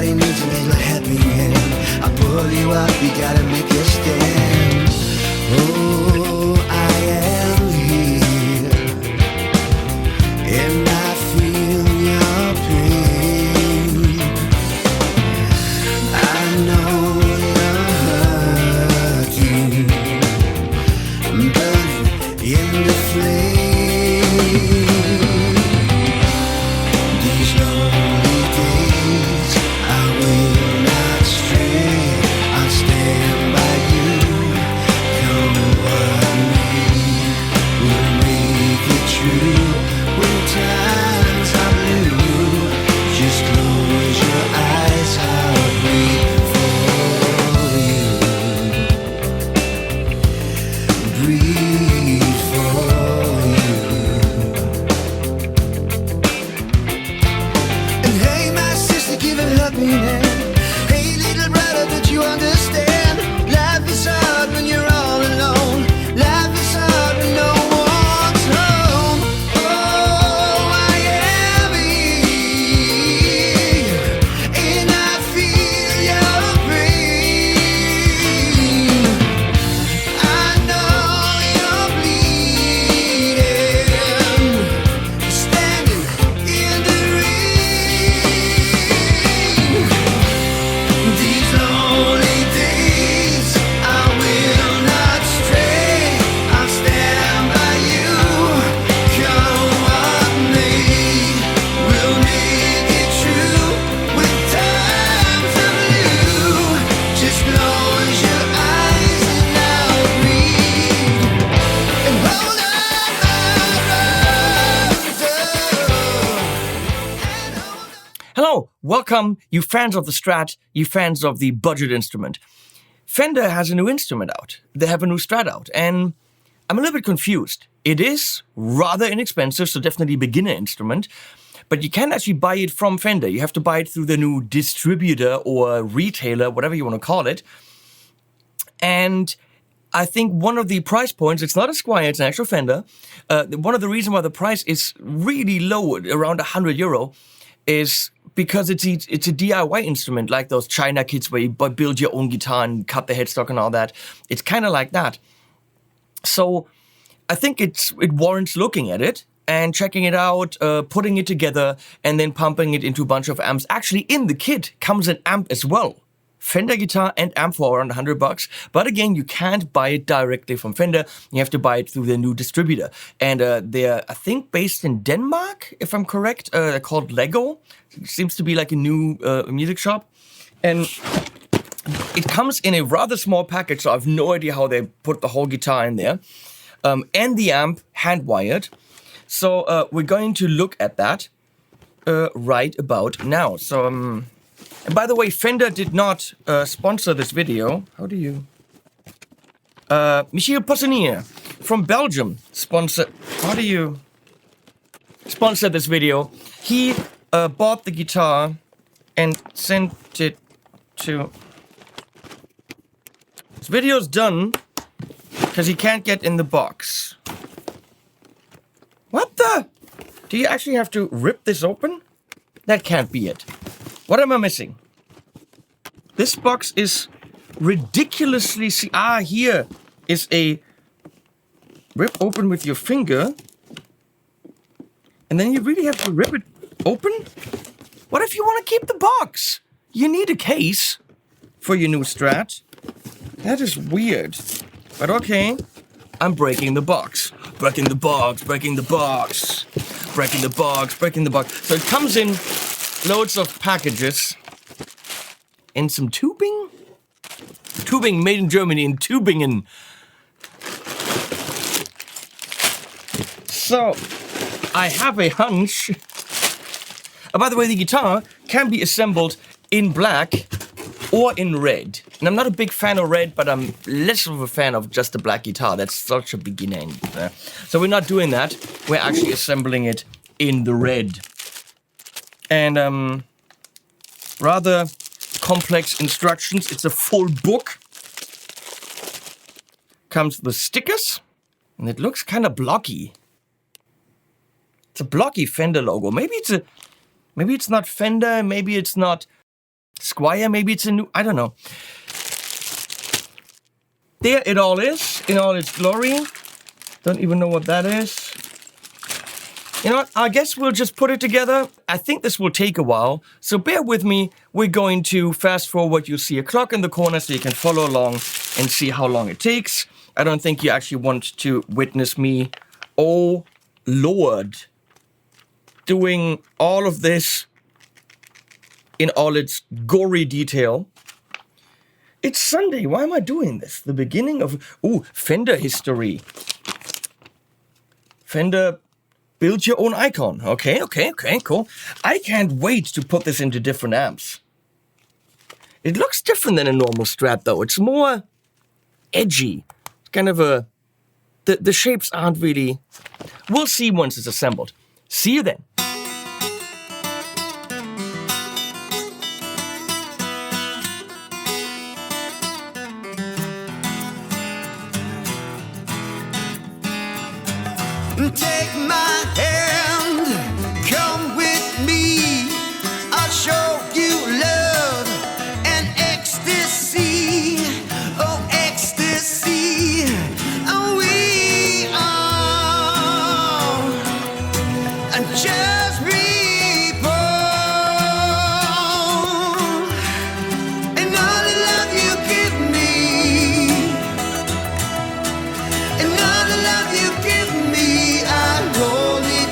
Everybody needs a little helping hand. I'll pull you up, you gotta make a stand. Oh, I am here, and I feel your pain. I know you're hurting, burning in the flame. These lonely days, I will not stray. I'll stand by you. Come what may, we'll make it true. When times are blue, just close your eyes. I'll breathe for you. Breathe for you. And hey, my sister, give a helping hand. Hey, little brother, don't you understand? Life is hard when you're all alone. Life is hard when no one's home. Oh, I am here, and I feel your pain. I know you're bleeding, standing in the rain. These lonely days, I will not stray. I'll stand by you. Come what may, we'll make it true. When times are blue, just close your eyes and I'll breathe. And hold on, my Hello, welcome, you fans of the Strat, you fans of the budget instrument. Fender has a new instrument out. They have a new Strat out, and I'm a little bit confused. It is rather inexpensive, so definitely a beginner instrument, but you can't actually buy it from Fender. You have to buy it through the new distributor or retailer, whatever you want to call it. And I think one of the price points, it's not a Squier, it's an actual Fender. One of the reasons why the price is really low, around €100, is because it's a DIY instrument, like those China kits where you build your own guitar and cut the headstock and all that. It's kind of like that. So I think it warrants looking at it and checking it out, putting it together, and then pumping it into a bunch of amps. Actually, in the kit comes an amp as well. Fender guitar and amp for around $100. But again, you can't buy it directly from Fender. You have to buy it through their new distributor. And they're, I think, based in Denmark, if I'm correct. They're called Lego. It seems to be like a new music shop. And it comes in a rather small package, so I have no idea how they put the whole guitar in there. And the amp hand-wired. So we're going to look at that right about now. So, and by the way, Fender did not sponsor this video. How do you... Michiel from Belgium sponsored... How do you... sponsor this video? He bought the guitar and sent it to... This video's done because he can't get in the box. What the? Do you actually have to rip this open? That can't be it. What am I missing? This box is ridiculously... here is a rip open with your finger. And then you really have to rip it open? What if you want to keep the box? You need a case for your new Strat. That is weird. But okay, I'm breaking the box. Breaking the box, breaking the box. Breaking the box, breaking the box. So it comes in loads of packages and some tubing. Tubing made in Germany in Tübingen. So I have a hunch. By the way, the guitar can be assembled in black or in red. And I'm not a big fan of red, but I'm less of a fan of just the black guitar. That's such a beginner. So we're not doing that. We're actually assembling it in the red. And rather complex instructions. It's a full book. Comes with stickers. And it looks kind of blocky. It's a blocky Fender logo. Maybe it's not Fender, maybe it's not Squire, maybe it's a new, I don't know. There it all is, in all its glory. Don't even know what that is. You know what, I guess we'll just put it together. I think this will take a while, so bear with me. We're going to fast forward. You'll see a clock in the corner so you can follow along and see how long it takes. I don't think you actually want to witness me, oh Lord, doing all of this in all its gory detail. It's Sunday, why am I doing this? The beginning of, Fender history. Fender, build your own icon. Okay, cool. I can't wait to put this into different amps. It looks different than a normal Strat though. It's more edgy. It's kind of a, the shapes aren't really, we'll see once it's assembled. See you then. Take my hand, come with me. I'll show you love and ecstasy. Oh, ecstasy. Oh, we are just people. And all the love you give me, and all the love you give me, I hold it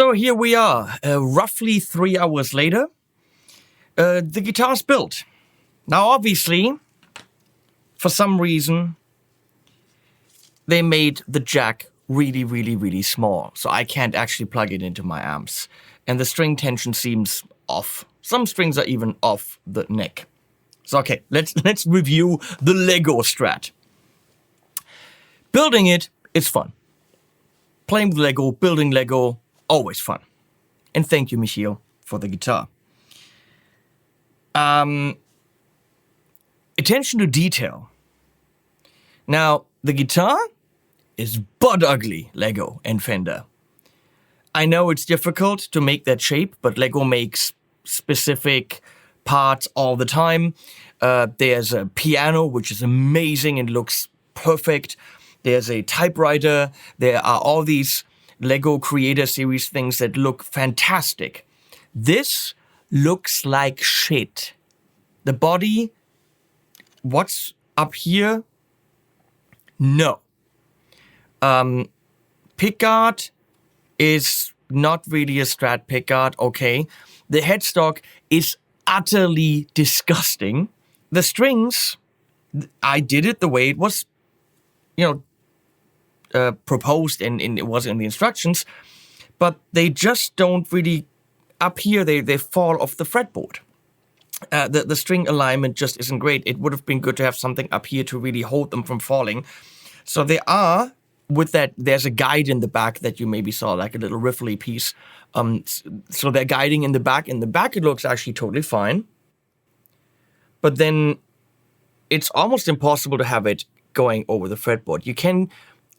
So here we are, roughly 3 hours later. The guitar's built. Now, obviously, for some reason, they made the jack really, really, really small. So I can't actually plug it into my amps. And the string tension seems off. Some strings are even off the neck. So okay, let's review the Lego Strat. Building it is fun. Playing with Lego, building Lego, always fun. And thank you, Michiel, for the guitar. Attention to detail. Now, the guitar is butt ugly, Lego and Fender. I know it's difficult to make that shape, but Lego makes specific parts all the time. There's a piano, which is amazing and looks perfect. There's a typewriter. There are all these Lego Creator Series things that look fantastic. This looks like shit. The body, what's up here? No. Pickguard is not really a Strat pickguard, okay. The headstock is utterly disgusting. The strings, I did it the way it was, proposed and it was in the instructions, but they just don't really, up here they fall off the fretboard. The string alignment just isn't great. It would have been good to have something up here to really hold them from falling. So they are, with that, there's a guide in the back that you maybe saw, like a little riffly piece. So they're guiding in the back. In the back, it looks actually totally fine. But then it's almost impossible to have it going over the fretboard. You can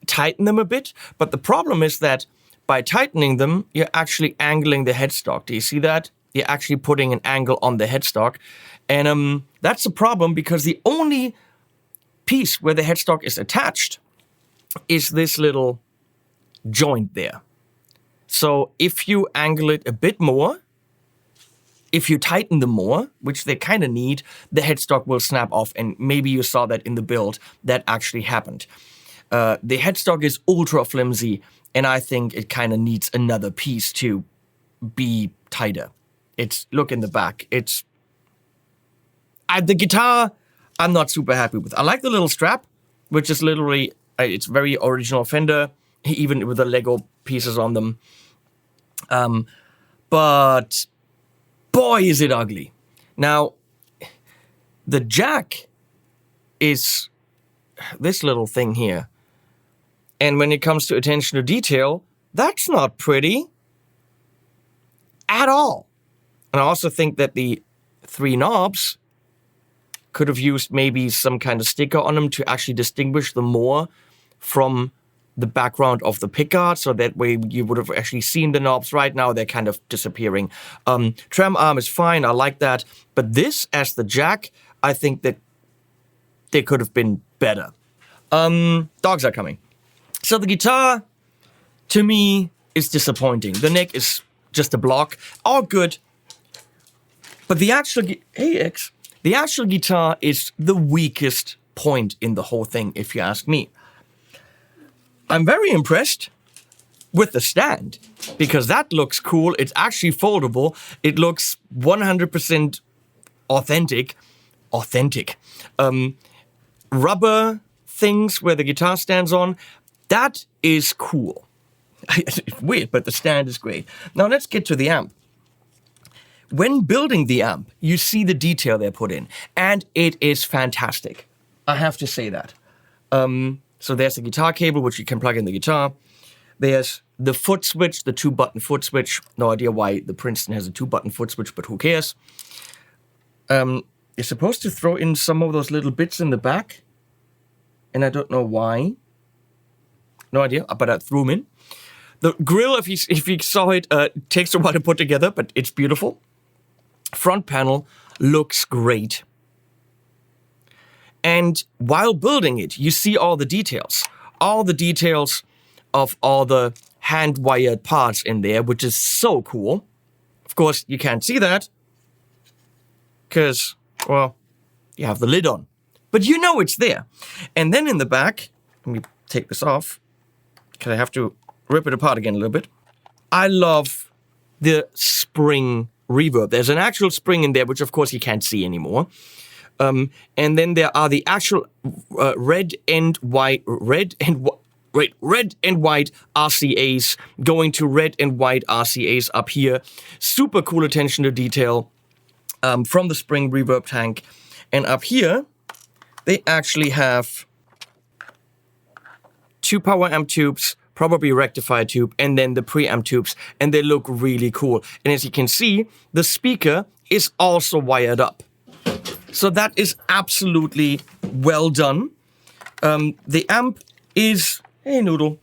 tighten them a bit, but the problem is that by tightening them, you're actually angling the headstock. Do you see that? You're actually putting an angle on the headstock. And that's a problem because the only piece where the headstock is attached is this little joint there. So if you angle it a bit more, if you tighten them more, which they kind of need, the headstock will snap off. And maybe you saw that in the build. That actually happened. The headstock is ultra flimsy, and I think it kind of needs another piece to be tighter. Look in the back. The guitar, I'm not super happy with. I like the little strap, which is literally, it's very original Fender, even with the Lego pieces on them. But boy, is it ugly. Now, the jack is this little thing here. And when it comes to attention to detail, that's not pretty at all. And I also think that the 3 knobs could have used maybe some kind of sticker on them to actually distinguish them more from the background of the pickguard, so that way you would have actually seen the knobs. Right now they're kind of disappearing. Trem arm is fine, I like that. But this, as the jack, I think that they could have been better. Dogs are coming. So the guitar, to me, is disappointing. The neck is just a block. All good. But the actual guitar is the weakest point in the whole thing, if you ask me. I'm very impressed with the stand, because that looks cool. It's actually foldable. It looks 100% authentic. Rubber things where the guitar stands on, that is cool. It's weird, but the stand is great. Now let's get to the amp. When building the amp, you see the detail they put in, and it is fantastic. I have to say that. So there's a guitar cable, which you can plug in the guitar. There's the foot switch, the 2-button foot switch. No idea why the Princeton has a 2-button foot switch, but who cares? You're supposed to throw in some of those little bits in the back, and I don't know why. No idea, but I threw them in. The grill, if you saw it, takes a while to put together, but it's beautiful. Front panel looks great. And while building it, you see all the details. All the details of all the hand-wired parts in there, which is so cool. Of course, you can't see that because, well, you have the lid on. But you know it's there. And then in the back, let me take this off because I have to rip it apart again a little bit. I love the spring reverb. There's an actual spring in there, which of course you can't see anymore. And then there are the actual red and white RCAs going to red and white RCAs up here. Super cool attention to detail from the spring reverb tank. And up here, they actually have 2 power amp tubes, probably rectifier tube, and then the preamp tubes, and they look really cool. And as you can see, the speaker is also wired up. So that is absolutely well done. The amp is... Hey, Noodle.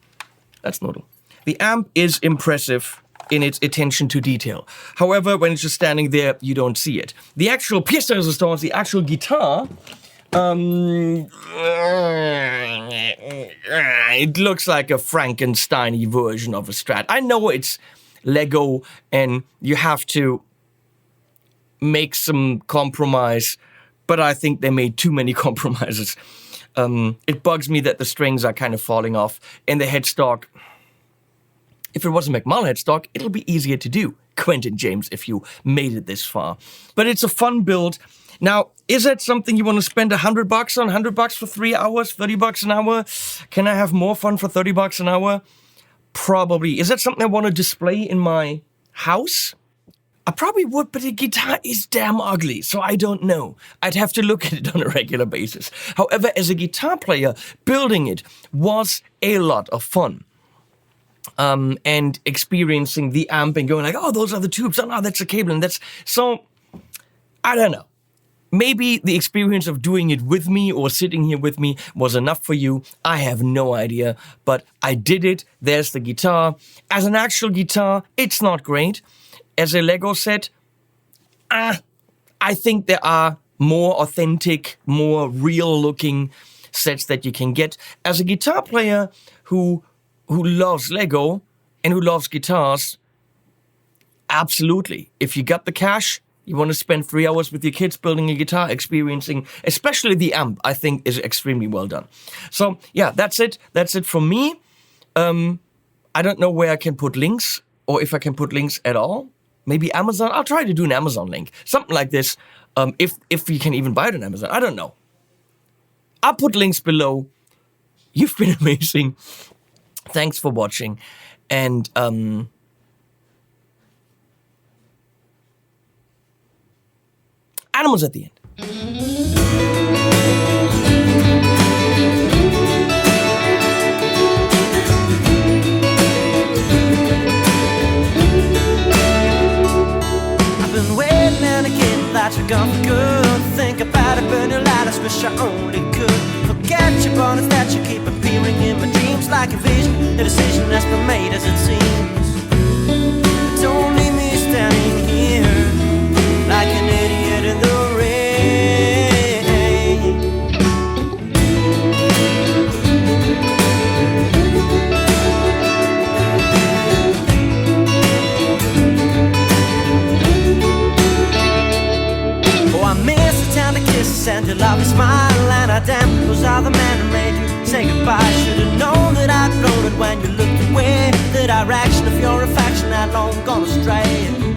That's Noodle. The amp is impressive in its attention to detail. However, when it's just standing there, you don't see it. The actual pièce de résistance, the actual guitar... it looks like a Frankenstein-y version of a Strat. I know it's Lego and you have to make some compromise, but I think they made too many compromises. It bugs me that the strings are kind of falling off and the headstock. If it was a McMahon headstock, it'll be easier to do. Quentin James, if you made it this far. But it's a fun build. Now, is that something you want to spend $100 on? $100 for 3 hours? $30 an hour? Can I have more fun for $30 an hour? Probably. Is that something I want to display in my house? I probably would, but the guitar is damn ugly, so I don't know. I'd have to look at it on a regular basis. However, as a guitar player, building it was a lot of fun. And experiencing the amp and going like, oh, those are the tubes. Oh, no, that's a cable. And that's... So, I don't know. Maybe the experience of doing it with me or sitting here with me was enough for you. I have no idea, but I did it. There's the guitar. As an actual guitar, it's not great. As a Lego set, I think there are more authentic, more real-looking sets that you can get. As a guitar player who loves Lego and who loves guitars, absolutely. If you got the cash, you want to spend 3 hours with your kids building a guitar, experiencing, especially the amp, I think is extremely well done. So, yeah, that's it. That's it from me. I don't know where I can put links or if I can put links at all. Maybe Amazon. I'll try to do an Amazon link. Something like this. If you can even buy it on Amazon. I don't know. I'll put links below. You've been amazing. Thanks for watching. And animals at the end. I've been waiting and again that you're gone for good. Think about it, burn your light, I wish I only could. Forget your bonus that you keep appearing in my dreams like a vision, a decision that's been made as it seems. But don't leave me standing here like an idiot in the rain. Oh, I miss the tender kisses and your lovely smile, and I damn, those are the men who made you say goodbye. Should've known that I'd blown it when you looked away, the direction of your affection had long gone astray.